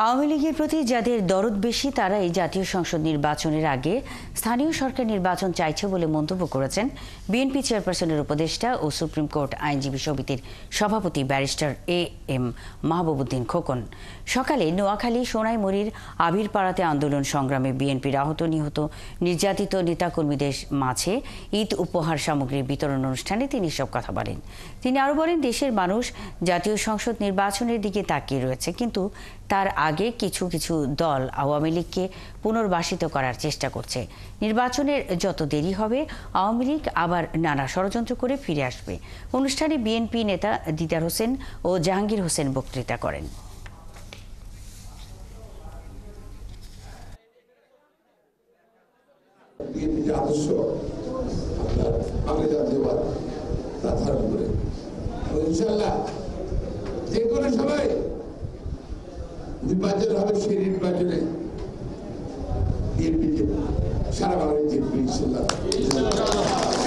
আওয়ামী লীগের প্রতি যাদের দরদ বেশি তারাই জাতীয় সংসদ নির্বাচনের আগে স্থানীয় সরকার নির্বাচন চাইছে বলে মন্তব্য করেছেন বিএনপি চেয়ারপারসনের উপদেষ্টা ও সুপ্রিম কোর্ট আইনজীবী সমিতির সভাপতি ব্যারিস্টার এ.এম. মাহবুবউদ্দিন খোকন। সকালে নোয়াখালী সোনাইমুড়ীর আবিরপাড়াতে আন্দোলন সংগ্রামে বিএনপির আহত নিহত নির্যাতিত নেতাকর্মীদের মাঝে ঈদ উপহার সামগ্রীর বিতরণ অনুষ্ঠানে তিনি এসব কথা বলেন। তিনি আরও বলেন, দেশের মানুষ জাতীয় সংসদ নির্বাচনের দিকে তাকিয়ে রয়েছে, কিন্তু তার আগে কিছু কিছু দল আওয়ামী লীগকে পুনর্বাসিত করার চেষ্টা করছে। নির্বাচনের যত দেরি হবে আওয়ামী লীগ আবার নানা ষড়যন্ত্র করে ফিরে আসবে। অনুষ্ঠানে বিএনপি নেতা দিদার হোসেন ও জাহাঙ্গীর হোসেন বক্তৃতা করেন। নির্বাচন হবে, সেই নির্বাচনে সারা বাংলাদেশ জিতবে ইনশাআল্লাহ।